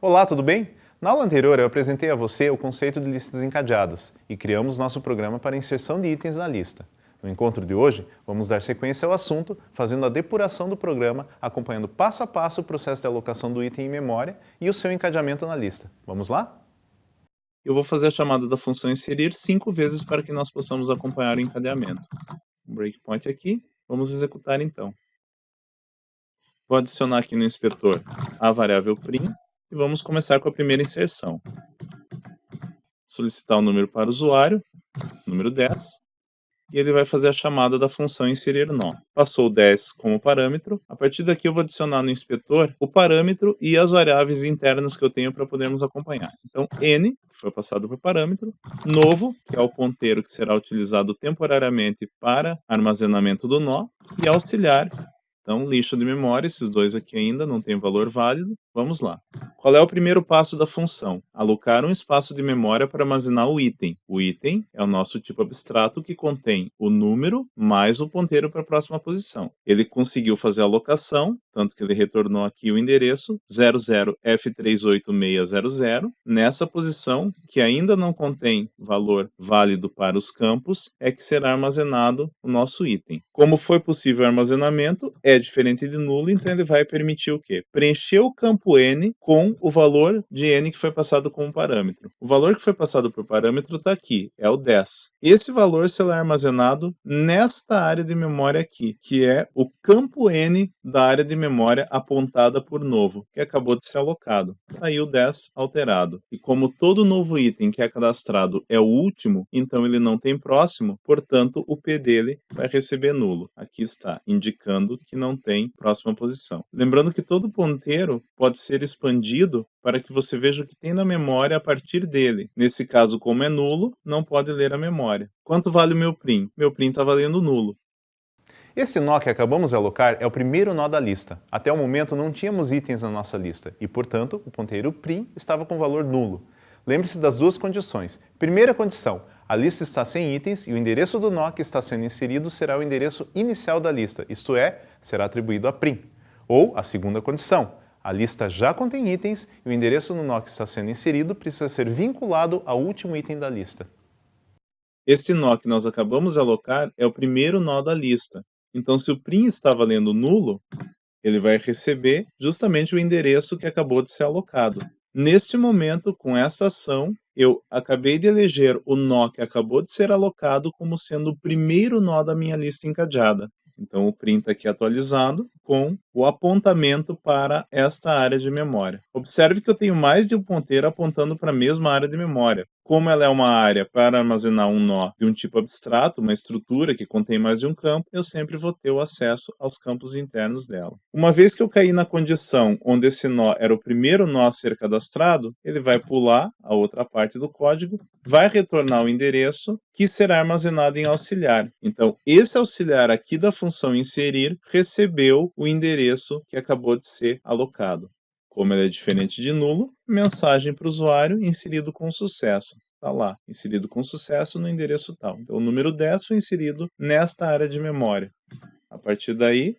Olá, tudo bem? Na aula anterior eu apresentei a você o conceito de listas encadeadas e criamos nosso programa para inserção de itens na lista. No encontro de hoje, vamos dar sequência ao assunto, fazendo a depuração do programa, acompanhando passo a passo o processo de alocação do item em memória e o seu encadeamento na lista. Vamos lá? Eu vou fazer a chamada da função inserir 5 vezes para que nós possamos acompanhar o encadeamento. Um breakpoint aqui, vamos executar então. Vou adicionar aqui no inspetor a variável prim e vamos começar com a primeira inserção. Solicitar o número para o usuário, número 10, e ele vai fazer a chamada da função inserir nó. Passou o 10 como parâmetro, a partir daqui eu vou adicionar no inspetor o parâmetro e as variáveis internas que eu tenho para podermos acompanhar. Então, n, que foi passado por parâmetro, novo, que é o ponteiro que será utilizado temporariamente para armazenamento do nó, e auxiliar. Então, lista de memória, esses dois aqui ainda não têm valor válido. Vamos lá. Qual é o primeiro passo da função? Alocar um espaço de memória para armazenar o item. O item é o nosso tipo abstrato que contém o número mais o ponteiro para a próxima posição. Ele conseguiu fazer a alocação, tanto que ele retornou aqui o endereço 00F38600. Nessa posição, que ainda não contém valor válido para os campos, é que será armazenado o nosso item. Como foi possível o armazenamento, é diferente de nulo, então ele vai permitir o quê? Preencher o campo n com o valor de n que foi passado como parâmetro. O valor que foi passado por parâmetro está aqui, é o 10. Esse valor será armazenado nesta área de memória aqui, que é o campo n da área de memória apontada por novo, que acabou de ser alocado. Aí o 10 alterado. E como todo novo item que é cadastrado é o último, então ele não tem próximo, portanto o P dele vai receber nulo. Aqui está, indicando que não tem próxima posição. Lembrando que todo ponteiro pode ser expandido para que você veja o que tem na memória a partir dele. Nesse caso, como é nulo, não pode ler a memória. Quanto vale o meu prim? Meu prim está valendo nulo. Esse nó que acabamos de alocar é o primeiro nó da lista. Até o momento não tínhamos itens na nossa lista e, portanto, o ponteiro prim estava com valor nulo. Lembre-se das duas condições. Primeira condição, a lista está sem itens e o endereço do nó que está sendo inserido será o endereço inicial da lista, isto é, será atribuído a prim. Ou a segunda condição, a lista já contém itens e o endereço do nó que está sendo inserido precisa ser vinculado ao último item da lista. Este nó que nós acabamos de alocar é o primeiro nó da lista. Então, se o prim está valendo nulo, ele vai receber justamente o endereço que acabou de ser alocado. Neste momento, com essa ação, eu acabei de eleger o nó que acabou de ser alocado como sendo o primeiro nó da minha lista encadeada. Então, o prim está aqui atualizado com o apontamento para esta área de memória. Observe que eu tenho mais de um ponteiro apontando para a mesma área de memória. Como ela é uma área para armazenar um nó de um tipo abstrato, uma estrutura que contém mais de um campo, eu sempre vou ter o acesso aos campos internos dela. Uma vez que eu caí na condição onde esse nó era o primeiro nó a ser cadastrado, ele vai pular a outra parte do código, vai retornar o endereço que será armazenado em auxiliar. Então, esse auxiliar aqui da função inserir recebeu o endereço que acabou de ser alocado. Como ele é diferente de nulo, mensagem para o usuário inserido com sucesso. Está lá, inserido com sucesso no endereço tal. Então, o número 10 foi inserido nesta área de memória. A partir daí,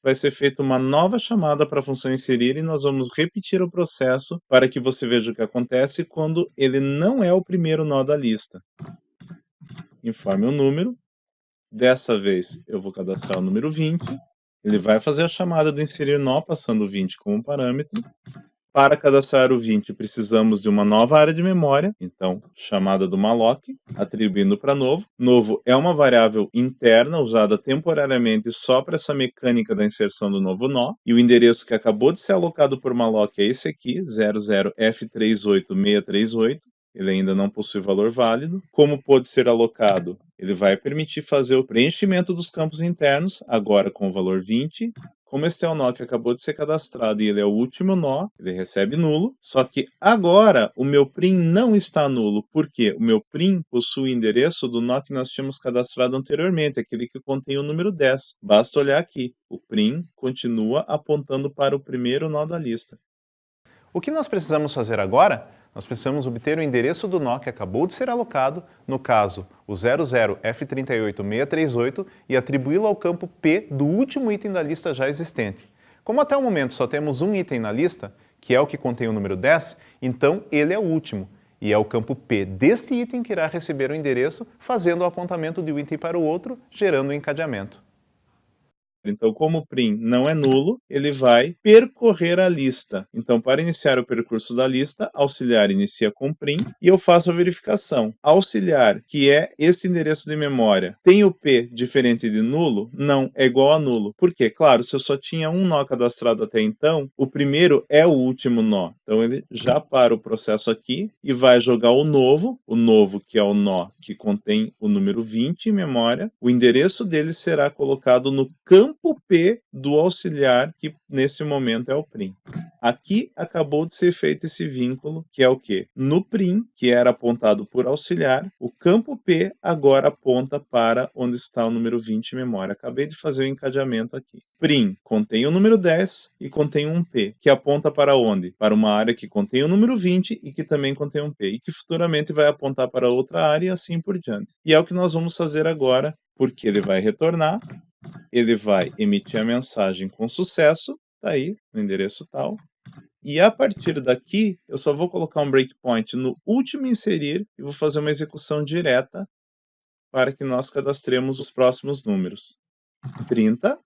vai ser feita uma nova chamada para a função inserir e nós vamos repetir o processo para que você veja o que acontece quando ele não é o primeiro nó da lista. Informe o número. Dessa vez, eu vou cadastrar o número 20. Ele vai fazer a chamada do inserir nó, passando o 20 como parâmetro. Para cadastrar o 20, precisamos de uma nova área de memória, então, chamada do malloc, atribuindo para novo. Novo é uma variável interna, usada temporariamente só para essa mecânica da inserção do novo nó, e o endereço que acabou de ser alocado por malloc é esse aqui, 00F38638. Ele ainda não possui valor válido. Como pode ser alocado? Ele vai permitir fazer o preenchimento dos campos internos, agora com o valor 20. Como este é o nó que acabou de ser cadastrado e ele é o último nó, ele recebe nulo. Só que agora o meu prim não está nulo. Por quê? O meu prim possui o endereço do nó que nós tínhamos cadastrado anteriormente, aquele que contém o número 10. Basta olhar aqui. O prim continua apontando para o primeiro nó da lista. O que nós precisamos fazer agora? Nós precisamos obter o endereço do nó que acabou de ser alocado, no caso, o 00F38638, e atribuí-lo ao campo P do último item da lista já existente. Como até o momento só temos um item na lista, que é o que contém o número 10, então ele é o último. E é o campo P desse item que irá receber o endereço, fazendo o apontamento de um item para o outro, gerando o encadeamento. Então, como o prim não é nulo, ele vai percorrer a lista. Então, para iniciar o percurso da lista, auxiliar inicia com prim e eu faço a verificação. Auxiliar, que é esse endereço de memória, tem o P diferente de nulo? Não, é igual a nulo. Por quê? Claro, se eu só tinha um nó cadastrado até então, o primeiro é o último nó. Então, ele já para o processo aqui e vai jogar o novo que é o nó que contém o número 20 em memória. O endereço dele será colocado no campo P do auxiliar, que nesse momento é o prim. Aqui acabou de ser feito esse vínculo, que é o quê? No prim, que era apontado por auxiliar, o campo P agora aponta para onde está o número 20 em memória. Acabei de fazer o encadeamento aqui. Prim contém o número 10 e contém um P, que aponta para onde? Para uma área que contém o número 20 e que também contém um P, e que futuramente vai apontar para outra área e assim por diante. E é o que nós vamos fazer agora, porque ele vai retornar, ele vai emitir a mensagem com sucesso, tá aí, no endereço tal, e a partir daqui, eu só vou colocar um breakpoint no último inserir e vou fazer uma execução direta para que nós cadastremos os próximos números. 30,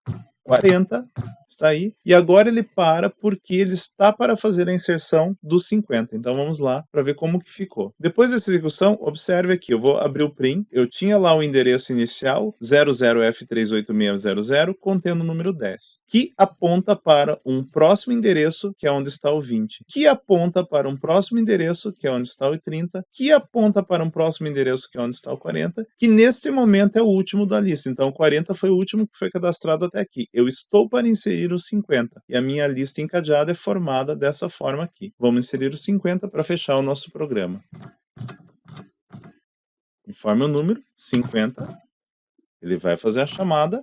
40, está aí. E agora ele para porque ele está para fazer a inserção dos 50. Então vamos lá para ver como que ficou. Depois dessa execução, observe aqui, eu vou abrir o prim. Eu tinha lá o endereço inicial, 00F38600, contendo o número 10, que aponta para um próximo endereço, que é onde está o 20, que aponta para um próximo endereço, que é onde está o 30, que aponta para um próximo endereço, que é onde está o 40, que neste momento é o último da lista. Então o 40 foi o último que foi cadastrado até aqui. Eu estou para inserir os 50 e a minha lista encadeada é formada dessa forma aqui. Vamos inserir os 50 para fechar o nosso programa. Informe o número 50, ele vai fazer a chamada,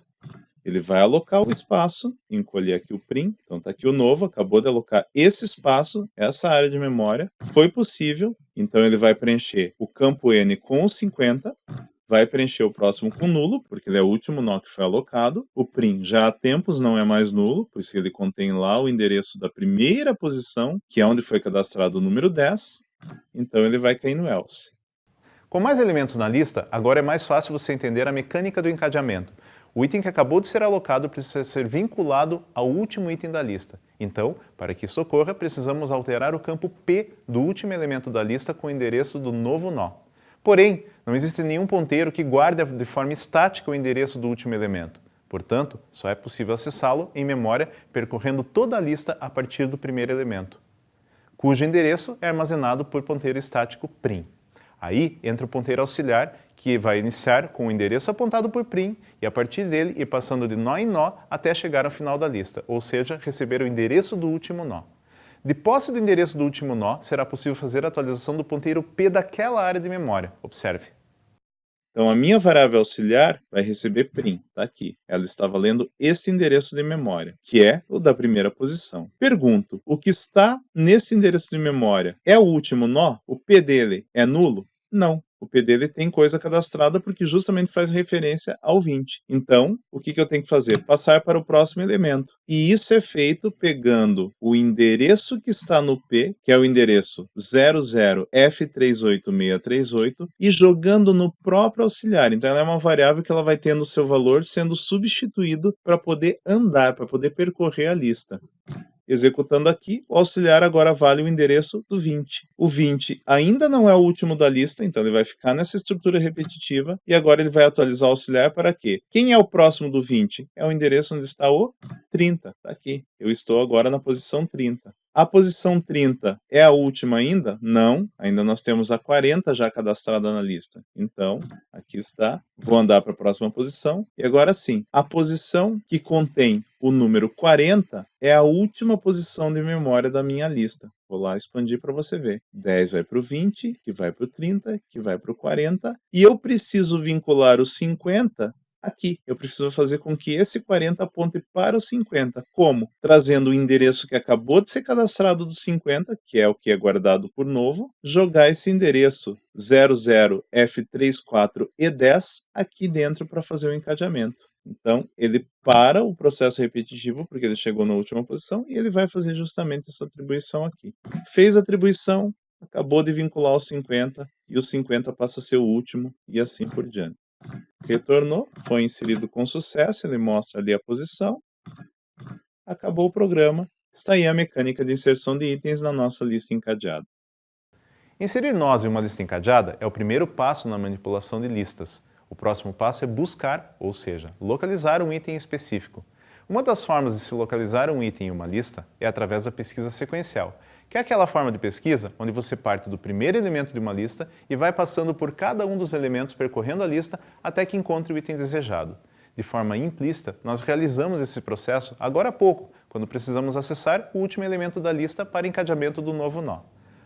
ele vai alocar o espaço, encolher aqui o prim, então está aqui o novo, acabou de alocar esse espaço, essa área de memória, foi possível, então ele vai preencher o campo N com os 50, vai preencher o próximo com nulo, porque ele é o último nó que foi alocado. O prim já há tempos não é mais nulo, pois ele contém lá o endereço da primeira posição, que é onde foi cadastrado o número 10. Então ele vai cair no else. Com mais elementos na lista, agora é mais fácil você entender a mecânica do encadeamento. O item que acabou de ser alocado precisa ser vinculado ao último item da lista. Então, para que isso ocorra, precisamos alterar o campo P do último elemento da lista com o endereço do novo nó. Porém, não existe nenhum ponteiro que guarde de forma estática o endereço do último elemento. Portanto, só é possível acessá-lo em memória percorrendo toda a lista a partir do primeiro elemento, cujo endereço é armazenado por ponteiro estático prim. Aí entra o ponteiro auxiliar, que vai iniciar com o endereço apontado por prim e a partir dele ir passando de nó em nó até chegar ao final da lista, ou seja, receber o endereço do último nó. De posse do endereço do último nó, será possível fazer a atualização do ponteiro P daquela área de memória. Observe. Então a minha variável auxiliar vai receber prim, está aqui. Ela está valendo esse endereço de memória, que é o da primeira posição. Pergunto, o que está nesse endereço de memória é o último nó? O P dele é nulo? Não. O P dele tem coisa cadastrada porque justamente faz referência ao 20. Então, o que eu tenho que fazer? Passar para o próximo elemento. E isso é feito pegando o endereço que está no P, que é o endereço 00F38638, e jogando no próprio auxiliar. Então, ela é uma variável que ela vai tendo o seu valor sendo substituído para poder andar, para poder percorrer a lista. Executando aqui, o auxiliar agora vale o endereço do 20. O 20 ainda não é o último da lista, então ele vai ficar nessa estrutura repetitiva, e agora ele vai atualizar o auxiliar para quê? Quem é o próximo do 20? É o endereço onde está o 30, está aqui. Eu estou agora na posição 30. A posição 30 é a última ainda? Não, ainda nós temos a 40 já cadastrada na lista. Então, aqui está. Vou andar para a próxima posição. E agora sim, a posição que contém o número 40 é a última posição de memória da minha lista. Vou lá expandir para você ver. 10 vai para o 20, que vai para o 30, que vai para o 40. E eu preciso vincular o 50 aqui. Eu preciso fazer com que esse 40 aponte para o 50. Como? Trazendo o endereço que acabou de ser cadastrado do 50, que é o que é guardado por novo, jogar esse endereço 00F34E10 aqui dentro para fazer o encadeamento. Então, ele para o processo repetitivo, porque ele chegou na última posição, e ele vai fazer justamente essa atribuição aqui. Fez a atribuição, acabou de vincular o 50, e o 50 passa a ser o último, e assim por diante. Retornou, foi inserido com sucesso, ele mostra ali a posição, acabou o programa, está aí a mecânica de inserção de itens na nossa lista encadeada. Inserir nós em uma lista encadeada é o primeiro passo na manipulação de listas. O próximo passo é buscar, ou seja, localizar um item específico. Uma das formas de se localizar um item em uma lista é através da pesquisa sequencial, que é aquela forma de pesquisa onde você parte do primeiro elemento de uma lista e vai passando por cada um dos elementos percorrendo a lista até que encontre o item desejado. De forma implícita, nós realizamos esse processo agora há pouco, quando precisamos acessar o último elemento da lista para encadeamento do novo nó.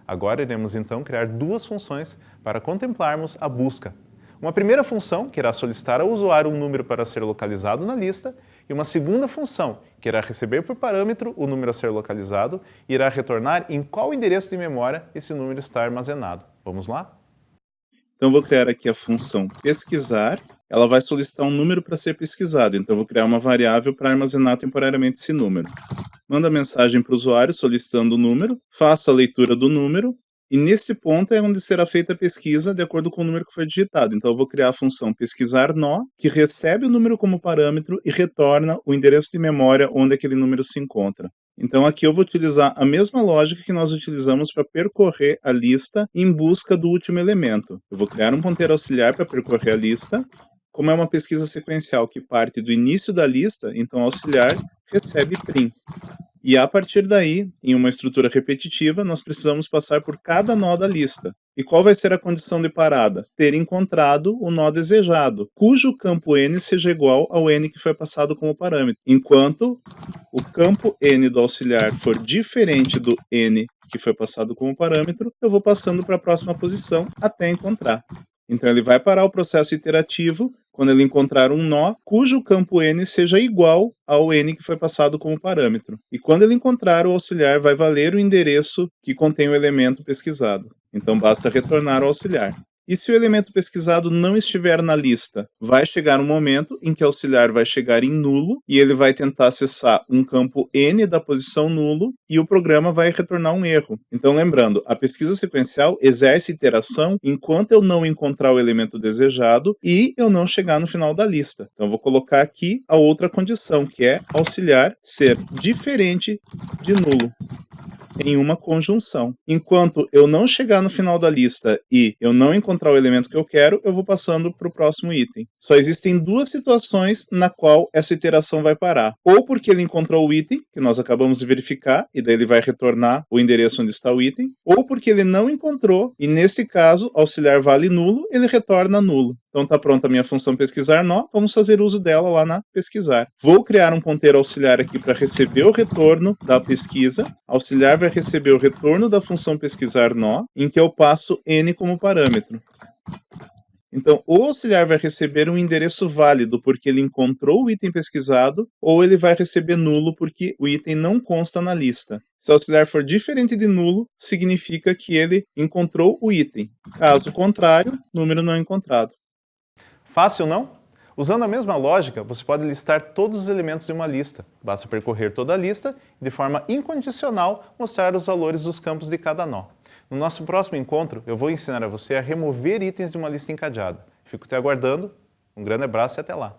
Agora iremos então criar duas funções para contemplarmos a busca. Uma primeira função, que irá solicitar ao usuário um número para ser localizado na lista, e uma segunda função, que irá receber por parâmetro o número a ser localizado e irá retornar em qual endereço de memória esse número está armazenado. Vamos lá? Então, vou criar aqui a função pesquisar. Ela vai solicitar um número para ser pesquisado, então vou criar uma variável para armazenar temporariamente esse número. Mando a mensagem para o usuário solicitando o número, faço a leitura do número, e nesse ponto é onde será feita a pesquisa de acordo com o número que foi digitado. Então eu vou criar a função pesquisar nó, que recebe o número como parâmetro e retorna o endereço de memória onde aquele número se encontra. Então aqui eu vou utilizar a mesma lógica que nós utilizamos para percorrer a lista em busca do último elemento. Eu vou criar um ponteiro auxiliar para percorrer a lista. Como é uma pesquisa sequencial que parte do início da lista, então auxiliar recebe prim. E a partir daí, em uma estrutura repetitiva, nós precisamos passar por cada nó da lista. E qual vai ser a condição de parada? Ter encontrado o nó desejado, cujo campo n seja igual ao n que foi passado como parâmetro. Enquanto o campo n do auxiliar for diferente do n que foi passado como parâmetro, eu vou passando para a próxima posição até encontrar. Então ele vai parar o processo iterativo quando ele encontrar um nó cujo campo n seja igual ao n que foi passado como parâmetro. E quando ele encontrar, o auxiliar vai valer o endereço que contém o elemento pesquisado. Então basta retornar ao auxiliar. E se o elemento pesquisado não estiver na lista, vai chegar um momento em que o auxiliar vai chegar em nulo e ele vai tentar acessar um campo n da posição nulo e o programa vai retornar um erro. Então lembrando, a pesquisa sequencial exerce iteração enquanto eu não encontrar o elemento desejado e eu não chegar no final da lista. Então eu vou colocar aqui a outra condição, que é auxiliar ser diferente de nulo em uma conjunção. Enquanto eu não chegar no final da lista e eu não encontrar o elemento que eu quero, eu vou passando para o próximo item. Só existem duas situações na qual essa iteração vai parar. Ou porque ele encontrou o item, que nós acabamos de verificar, e daí ele vai retornar o endereço onde está o item, ou porque ele não encontrou, e nesse caso, auxiliar vale nulo, ele retorna nulo. Então está pronta a minha função pesquisar nó, vamos fazer uso dela lá na pesquisar. Vou criar um ponteiro auxiliar aqui para receber o retorno da pesquisa. Auxiliar vai receber o retorno da função pesquisar nó, em que eu passo n como parâmetro. Então, o auxiliar vai receber um endereço válido porque ele encontrou o item pesquisado, ou ele vai receber nulo porque o item não consta na lista. Se o auxiliar for diferente de nulo, significa que ele encontrou o item. Caso contrário, número não encontrado. Fácil, não? Usando a mesma lógica, você pode listar todos os elementos de uma lista. Basta percorrer toda a lista e, de forma incondicional, mostrar os valores dos campos de cada nó. No nosso próximo encontro, eu vou ensinar a você a remover itens de uma lista encadeada. Fico te aguardando. Um grande abraço e até lá!